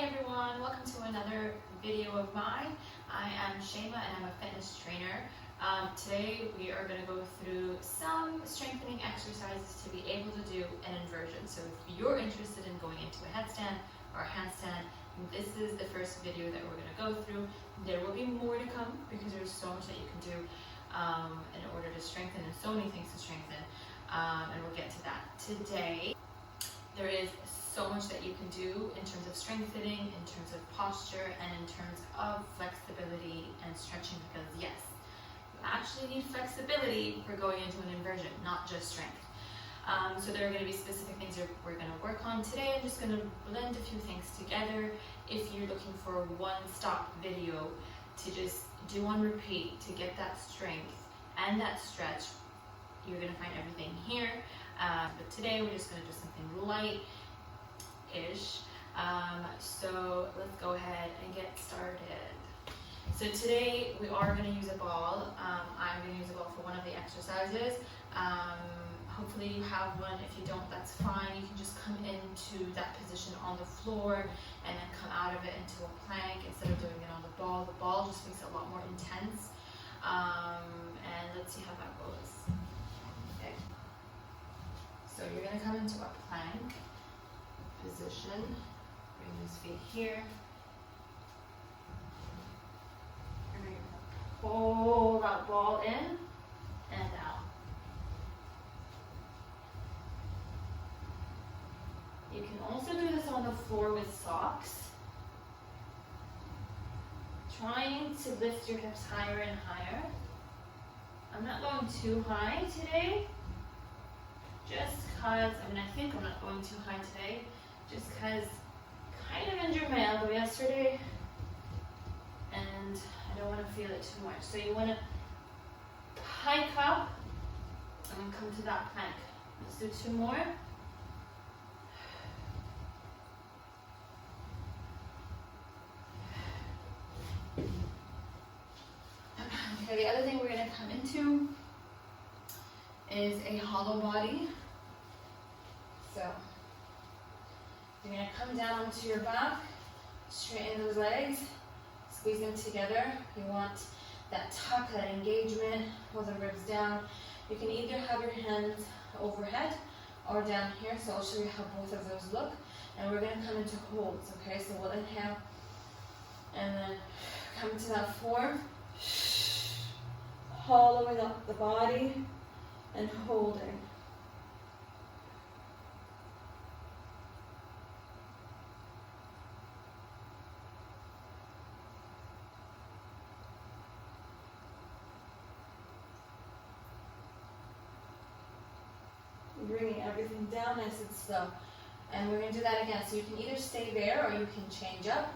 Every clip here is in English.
everyone, welcome to another video of mine. I am Shayma and I'm a fitness trainer. Today we are going to go through some strengthening exercises to be able to do an inversion. So if you're interested in going into a headstand or a handstand, this is the first video that we're going to go through. There will be more to come because there's so much that you can do in order to strengthen, and so many things to strengthen, and we'll get to that. Today there is so much that you can do in terms of strengthening, in terms of posture, and in terms of flexibility and stretching, because yes, you actually need flexibility for going into an inversion, not just strength. So there are going to be specific things we're going to work on today. I'm just going to blend a few things together. If you're looking for a one-stop video to just do on repeat to get that strength and that stretch, you're going to find everything here. But today we're just going to do something light-ish. So let's go ahead and get started. So today we are going to use a ball. I'm going to use a ball for one of the exercises. Hopefully you have one. If you don't, that's fine. You can just come into that position on the floor and then come out of it into a plank instead of doing it on the ball. The ball just makes it a lot more intense. And let's see how that goes. Okay. So you're going to come into a plank position. Bring these feet here. And you're going to pull that ball in and out. You can also do this on the floor with socks. Trying to lift your hips higher and higher. I'm not going too high today, just because, I think I'm not going too high today, just because I kind of injured my elbow yesterday, and I don't want to feel it too much. So you want to hike up and come to that plank. Let's do two more. Okay, the other thing we're going to come into is a hollow body. So you're going to come down onto your back, straighten those legs, squeeze them together. You want that tuck, that engagement, pull the ribs down. You can either have your hands overhead or down here, so I'll show you how both of those look. And we're going to come into holds, okay? So we'll inhale and then come to that form. Hollowing up the body and holding. Bringing everything down nice and slow. And we're going to do that again. So you can either stay there or you can change up.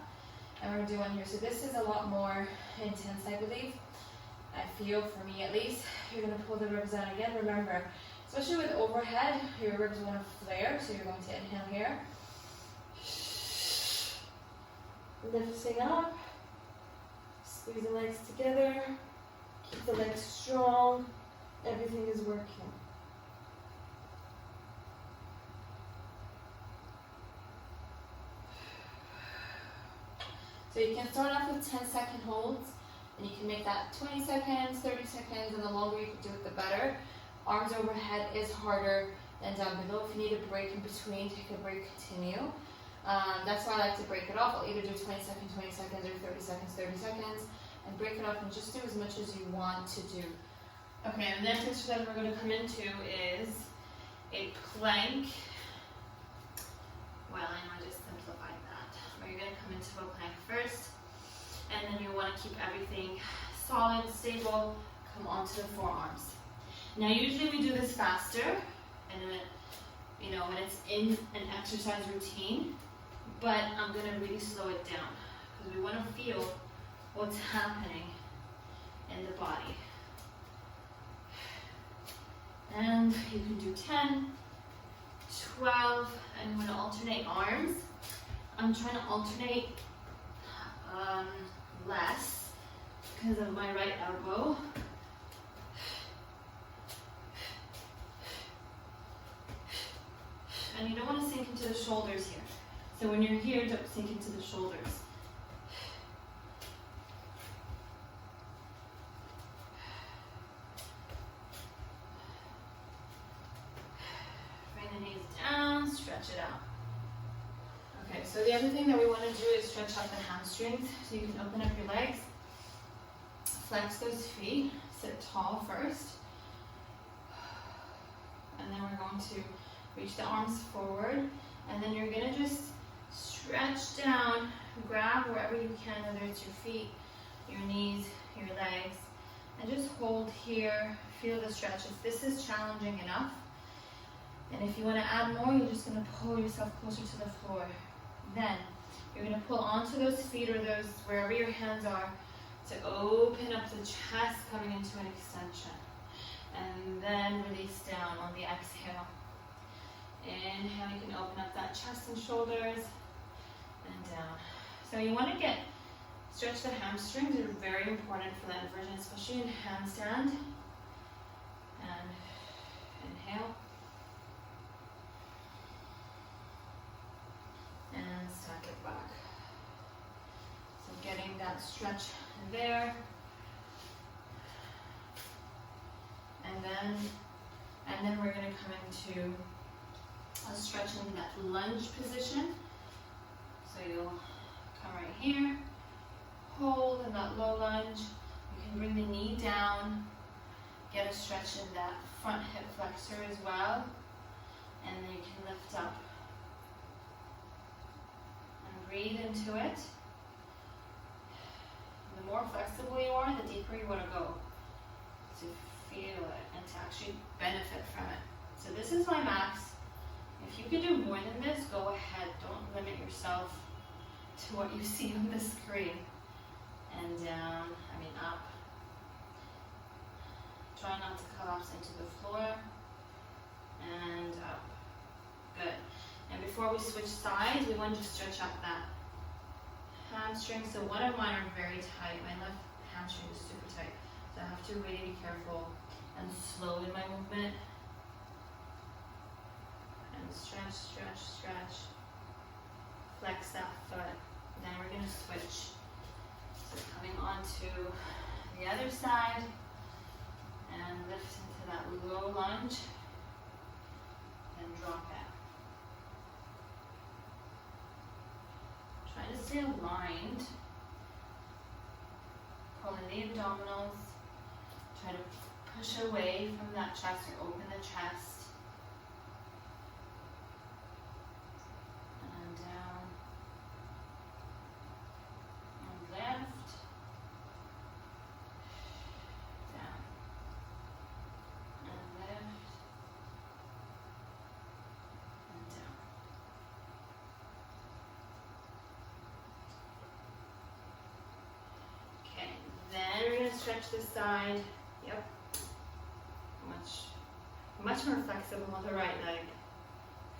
And we're going to do one here. So this is a lot more intense, I believe. I feel, for me at least. You're going to pull the ribs down again. Remember, especially with overhead, your ribs want to flare, so you're going to inhale here. Lifting up. Squeeze the legs together. Keep the legs strong. Everything is working. So you can start off with 10-second holds. And you can make that 20 seconds, 30 seconds, and the longer you can do it, the better. Arms overhead is harder than down below. If you need a break in between, take a break, continue. That's why I like to break it off. I'll either do 20 seconds, or 30 seconds, and break it off and just do as much as you want to do. Okay, and the next exercise we're going to come into is a plank. Well, I know I just simplified that. But you're going to come into a plank first. And then you want to keep everything solid, stable, come onto the forearms. Now usually we do this faster, and when it's in an exercise routine, but I'm going to really slow it down, because we want to feel what's happening in the body. And you can do 10, 12, and I'm going to alternate arms. I'm trying to alternate less because of my right elbow. And you don't want to sink into the shoulders here. So when you're here, don't sink into the shoulders. Bring the knees down, stretch it out. Okay, so the other thing that we want to do is stretch out the hamstrings. So you can open up your legs, flex those feet, sit tall first. And then we're going to reach the arms forward. And then you're going to just stretch down, grab wherever you can, whether it's your feet, your knees, your legs, and just hold here, feel the stretch. If this is challenging enough, and if you want to add more, you're just going to pull yourself closer to the floor. Then you're going to pull onto those feet or those wherever your hands are to open up the chest, coming into an extension. And then release down on the exhale. Inhale, you can open up that chest and shoulders and down. So you want to stretch the hamstrings. They're very important for that inversion, especially in handstand. And inhale. And stack it back. So getting that stretch there. And then we're going to come into a stretch in that lunge position. So you'll come right here, hold in that low lunge. You can bring the knee down, get a stretch in that front hip flexor as well. And then you can lift up and breathe into it. The more flexible you are, the deeper you want to go to feel it and to actually benefit from it. So this is my max. If you can do more than this, go ahead. Don't limit yourself to what you see on the screen. And down, up. Try not to collapse into the floor. And up. Good. And before we switch sides, we want to just stretch out that hamstring. So one of mine are very tight. My left hamstring is super tight. So I have to really be careful and slow in my movement. And stretch, stretch, stretch. Flex that foot. Then we're going to switch. So coming onto the other side and lift into that low lunge and drop it. Try to stay aligned. Pull in the abdominals. Try to push away from that chest or open the chest. And down. And lift. Down. And lift. And down. Okay, then we're going to stretch this side. Yep. Much more flexible on the right leg.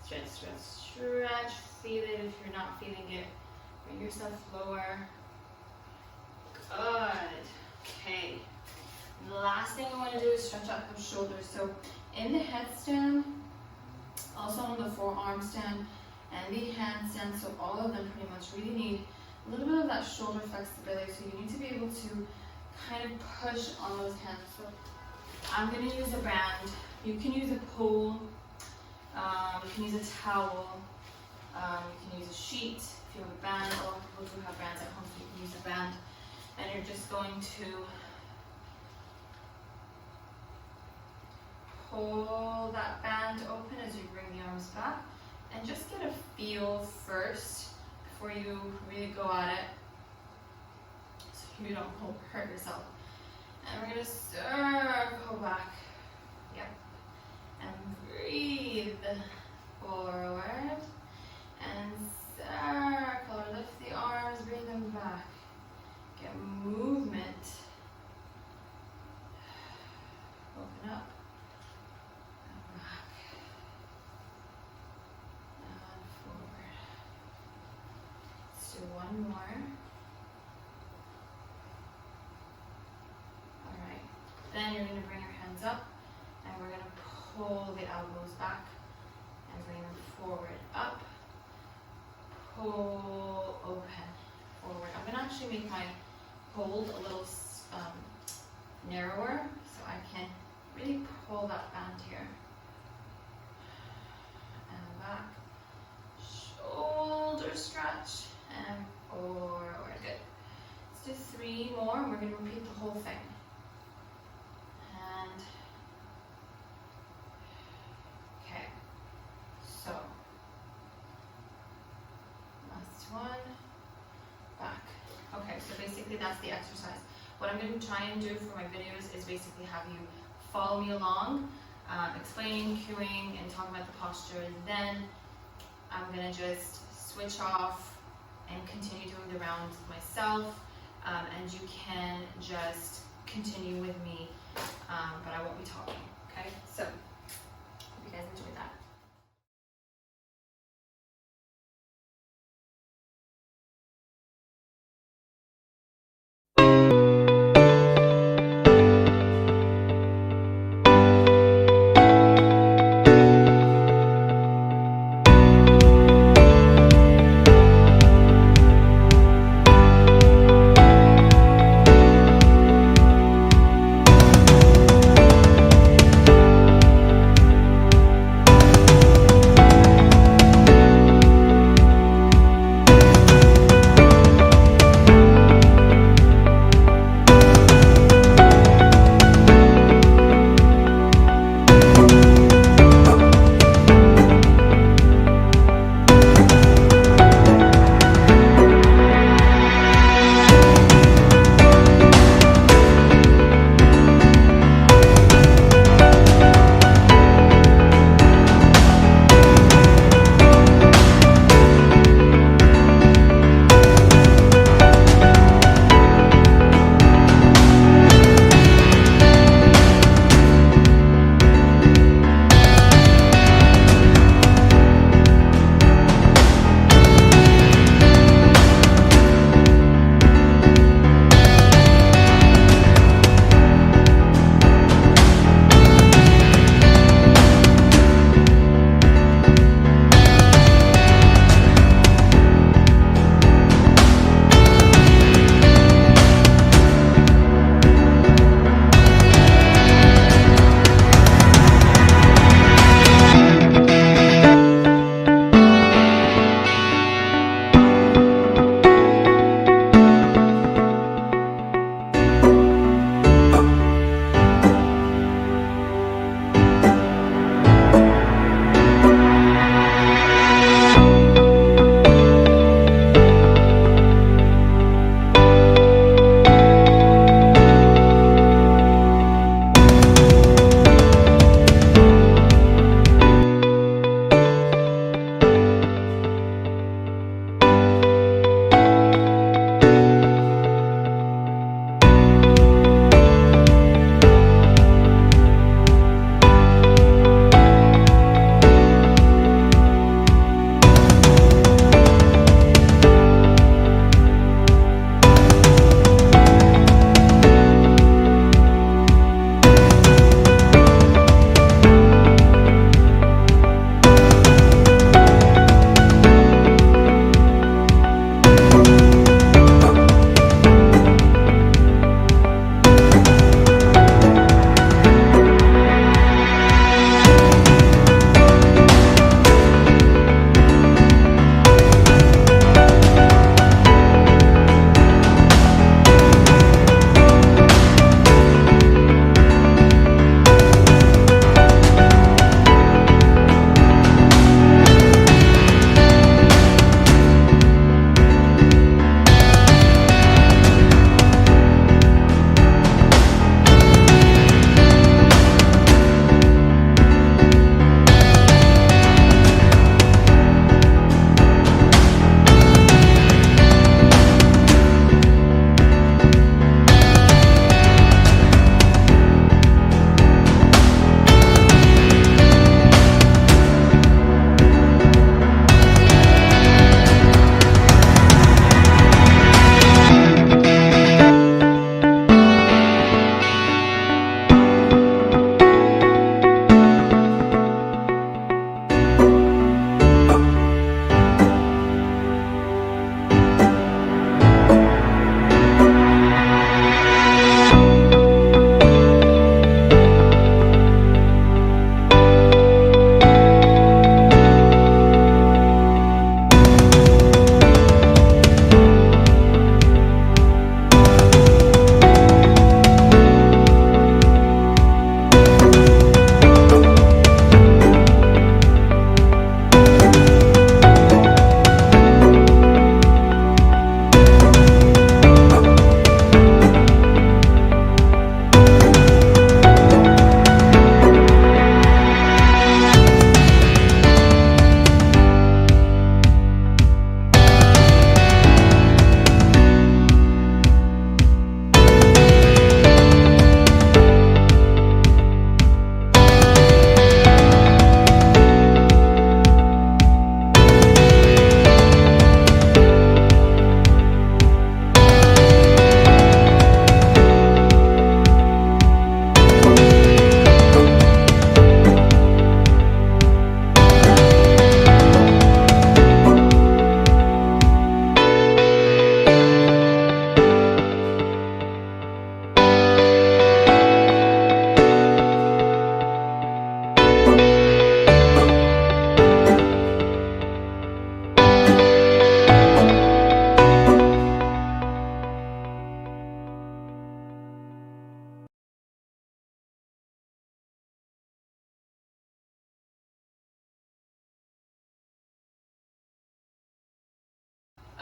Stretch, stretch, stretch. Feel it if you're not feeling it. Bring yourself lower. Good. Okay. The last thing we want to do is stretch out those shoulders. So in the headstand, also on the forearm stand, and the handstand, so all of them pretty much really need a little bit of that shoulder flexibility. So you need to be able to kind of push on those hands. So I'm going to use a band. You can use a pole. You can use a towel. You can use a sheet if you have a band. A lot of people do have bands at home, so you can use a band. And you're just going to pull that band open as you bring the arms back. And just get a feel first before you really go at it, so you don't hurt yourself. And we're going to circle back. Yep. And breathe forward. And circle. Lift the arms, bring them back. Get movement. Open up. And back. And forward. Let's do one more. Then you're going to bring your hands up, and we're going to pull the elbows back and bring them forward, up, pull open forward. I'm going to actually make my hold a little narrower so I can really pull that band here. And back. Shoulder stretch and forward. Good. Let's do 3 more and we're going to repeat the whole thing. And okay. So last one. Back. Okay, so basically that's the exercise. What I'm going to try and do for my videos is basically have you follow me along, explaining, cueing, and talking about the posture. Then I'm going to just switch off and continue doing the rounds myself, and you can just continue with me, but I won't be talking, okay? So, hope you guys enjoyed that.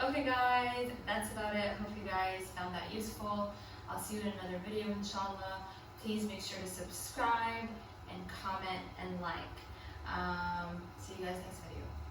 Okay guys, that's about it. Hope you guys found that useful. I'll see you in another video, inshallah. Please make sure to subscribe and comment and like. See you guys next time.